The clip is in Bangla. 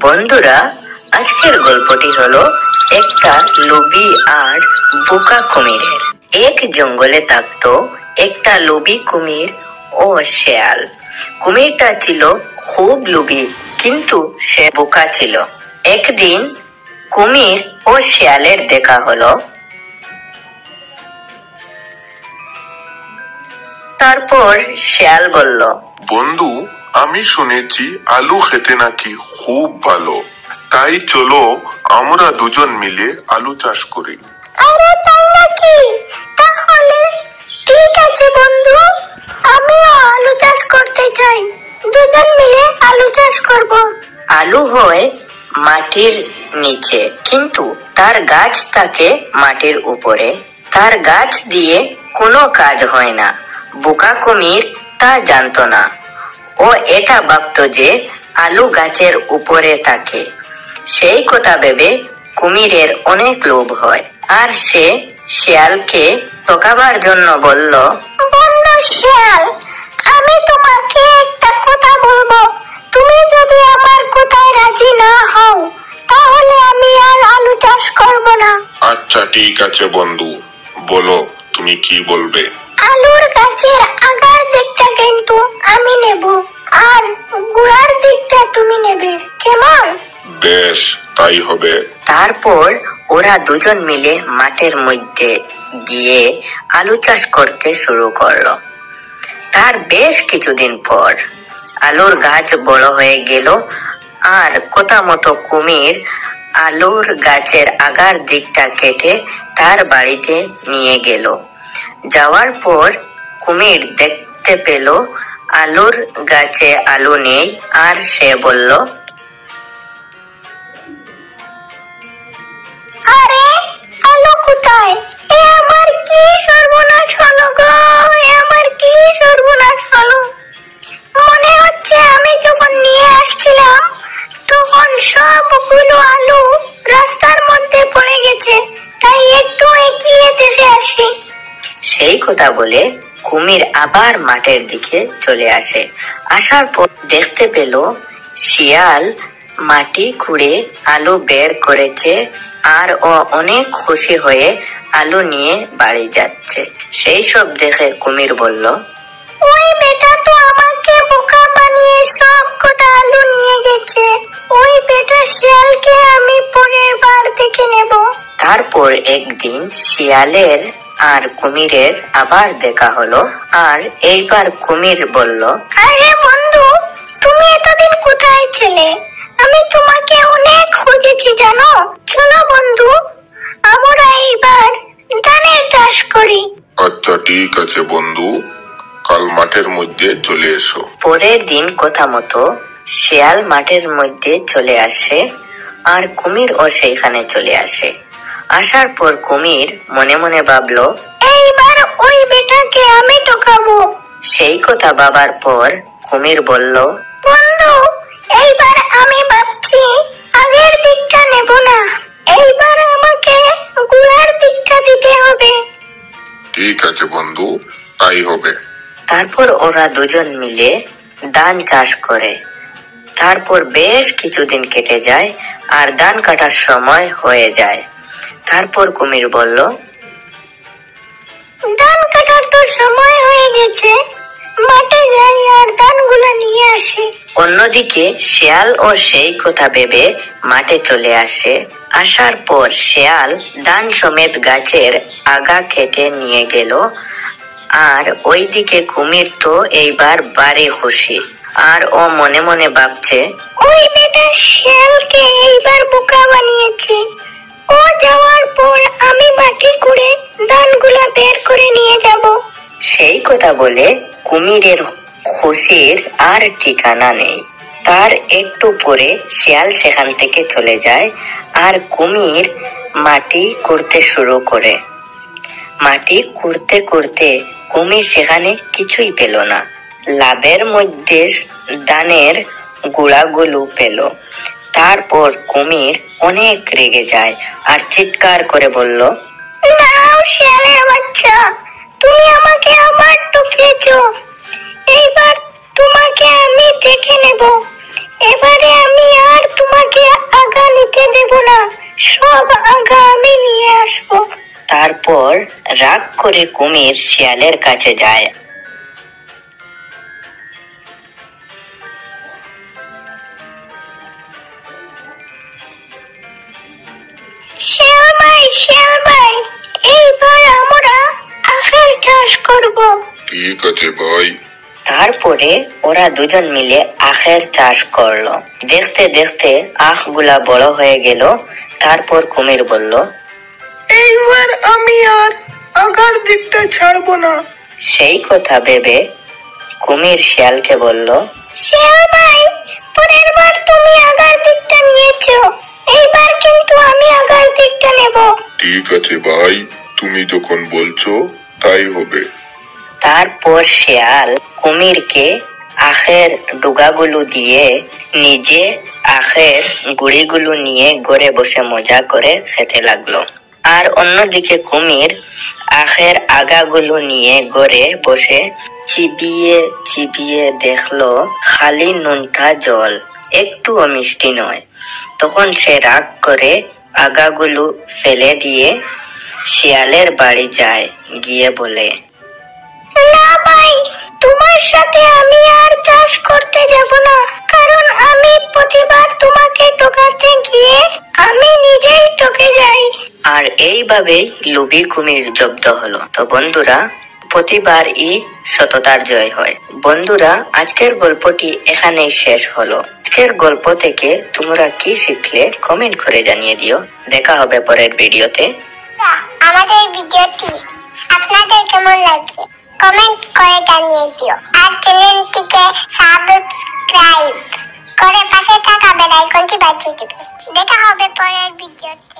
বন্ধুরা, আজকের গল্পটি হলো একটা লোভী আর বোকা কুমিরের। এক জঙ্গলে থাকতো একটা লোভী কুমির ও শেয়াল। কুমিরটা ছিল খুব লোভী, কিন্তু সে বোকা ছিল। একদিন কুমির ও শেয়ালের দেখা হলো। তারপর শেয়াল বলল, বন্ধু, আমি শুনেছি আলু খেতে নাকি খুব ভালো, তাই চলো আমরা দুজন মিলে আলু চাষ করি। আরে তাই নাকি? তাহলে ঠিক আছে বন্ধু, আমিও আলু চাষ করতে চাই। দুজন মিলে আলু চাষ করব। আলু হয় মাটির নিচে, কিন্তু তার গাছ থাকে মাটির উপরে। তার গাছ দিয়ে কোনো কাজ হয় না। বোকা কুমির তা জানতো না। ও এটা ভাবতো যে আলু গাছের উপরে থাকে। সেই কথা ভেবে কুমিরের অনেক লোভ হয়, আর সে শিয়ালকে ঠকাবার জন্য বলল, বন্ধু শিয়াল, আমি তোমাকে একটা কথা বলবো। তুমি যদি আমার কথায় রাজি না হও, তাহলে আমি আর আলু চাষ করব না। আচ্ছা ঠিক আছে বন্ধু, বলো তুমি কি বলবে। আলুর গাছের আগার দিকটা কিন্তু আমি নেব, আর গোড়ার দিকটা তুমি নেবে, কেমন? বেশ, তাই হবে। তারপর ওরা দুজন মিলে মাঠের মধ্যে গিয়ে আলু চাষ করতে শুরু করলো। তার বেশ কিছুদিন পর আলুর গাছ বড় হয়ে গেল, আর কথা মতো কুমির আলুর গাছের আগার দিকটা কেটে তার বাড়িতে নিয়ে গেল। যাওয়ার পর কুমির দেখতে পেল আলুর গাছে আলু নেই, আর সে বলল, আরে আলু কোথায়? এ আমার কি সর্বনাশ হলো গো! এ আমার কি সর্বনাশ হলো! মনে হচ্ছে আমি যখন নিয়ে আসছিলাম তখন সবগুলো আলু রাস্তার মধ্যে পড়ে গেছে, তাই একটু এগিয়ে দেখে আসি। সেই কথা বলে কুমির আবার মাঠের দিকে চলে আসে। আসার পর দেখতে পেল শিয়াল মাটি খুঁড়ে আলু বের করেছে, আর ও অনেক খুশি হয়ে আলু নিয়ে বাড়ি যাচ্ছে। সেই সব দেখে কুমির বলল, ওই বেটা তো আমাকে বোকা বানিয়ে সব কটা আলু নিয়ে গেছে। ওই বেটা শিয়ালকে আমি পরের বার দেখে নেব। তারপর একদিন শিয়ালের আর কুমিরের আবার দেখা হলো, আর এইবার কুমির বলল, আরে বন্ধু, তুমি এতদিন কোথায় ছিলে? আমি তোমাকে অনেক খুঁজেছি জানো। চলো বন্ধু, আমরা এইবার ধানের চাষ করি। আচ্ছা ঠিক আছে বন্ধু, কাল মাঠের মধ্যে চলে এসো। পরের দিন কথা মতো শিয়াল মাঠের মধ্যে চলে আসে, আর কুমির ও সেইখানে চলে আসে। আসার পর কুমির মনে মনে ভাবলো, এইবার ওই বেটাকে আমি ঠকাবো। সেই কথা ভাবার পর কুমির বলল, বন্ধু, এইবার আমি ভাবছি আগের দিকটা নেব না, এইবার আমাকে গোড়ার দিকটা দিতে হবে। ঠিক আছে বন্ধু, তাই হবে। তারপর ওরা দুজন মিলে ধান চাষ করে। তারপর বেশ কিছুদিন কেটে যায়, আর ধান কাটার সময় হয়ে যায়। তারপর কুমির বলল, ধান কাটার তো সময় হয়ে গেছে, মাঠে যাই আর ধানগুলো নিয়ে আসি। অন্যদিকে শিয়াল ও সেই কথা ভেবে মাঠে চলে আসে। আসার পর শিয়াল ধান সমেত গাছের আগা কেটে নিয়ে গেল, আর ওইদিকে কুমির তো এইবার বাড়ি খুশি, আর ও মনে মনে ভাবছে, ওই বেটা শিয়ালকে এইবার বোকা বানিয়েছি। ও যাওয়ার পর আমি মাটি খুঁড়ে ধানগুলা বের করে নিয়ে যাব। সেই কথা বলে কুমিরের খুশির আর ঠিকানা নেই। তার একটু পরে শিয়াল সেখান থেকে চলে যায়, আর কুমির মাটি খুঁড়তে শুরু করে। মাটি খুঁড়তে খুঁড়তে কুমির সেখানে কিছুই পেল না। লাভের মধ্যে ধানের গুঁড়াগুলো পেল। তারপর কুমির অনেক রেগে যায়, আর চিৎকার করে বলল, দাঁড়াও শিয়ালের বাচ্চা, তুমি আমাকে আবার ঠকিয়েছো। এইবার তোমাকে আমি দেখে নেব। এবারে আমি আর তোমাকে করে কুমির শিয়ালের কাছে যায়। শিয়াল ভাই, এইবার আমরা আখের চাষ করব। ঠিক আছে ভাই। তারপরে ওরা দুজন মিলে আখের চাষ করলো। দেখতে দেখতে আখগুলা বড় হয়ে গেল। তারপর কুমির বলল, এইবার আমি আর আগার দিকটা ছাড়বো না। সেই কথা ভেবে কুমির শিয়ালকে বলল, শিয়াল ভাই, পরের বার তুমি আগার দিকটা নিয়েছো, এইবার কিন্তু আমি আগার দিকটা নেব। ঠিক আছে ভাই, তুমি যখন বলছো তাই হবে। তারপর শিয়াল কুমিরকে আখের ডুগাগুলো দিয়ে নিজে আখের গুড়িগুলো নিয়ে ঘরে বসে মজা করে খেতে লাগলো। আর অন্যদিকে কুমির আখের আগাগুলো নিয়ে ঘরে বসে চিবিয়ে চিবিয়ে দেখলো খালি নুনটা জল, একটুও মিষ্টি নয়। তখন সে রাগ করে আগাগুলো ফেলে দিয়ে শিয়ালের বাড়ি যায়। গিয়ে বলে, না ভাই, তোমার সাথে আমি আর চাষ করতে যাব না, কারণ আমি প্রতিবার তোমাকে ঠকাতে গিয়ে আমি নিজেই ঠকে যাই। আর এইভাবেই লোভী কুমির জব্দ হলো। তো বন্ধুরা, প্রতিবারই সততার জয় হয়। বন্ধুরা, আজকের গল্পটি এখানেই শেষ হলো। আজকের গল্প থেকে তোমরা কি শিখলে কমেন্ট করে জানিয়ে দিও। দেখা হবে পরের ভিডিওতে। আমাদের ভিডিওটি আপনাদের কেমন লাগছে কমেন্ট করে জানিয়ে দিও। আর চ্যানেলটিকে সাবস্ক্রাইব করে পাশে থাকা বেল আইকনটি বাজিয়ে দিবে। দেখা হবে পরের ভিডিওতে।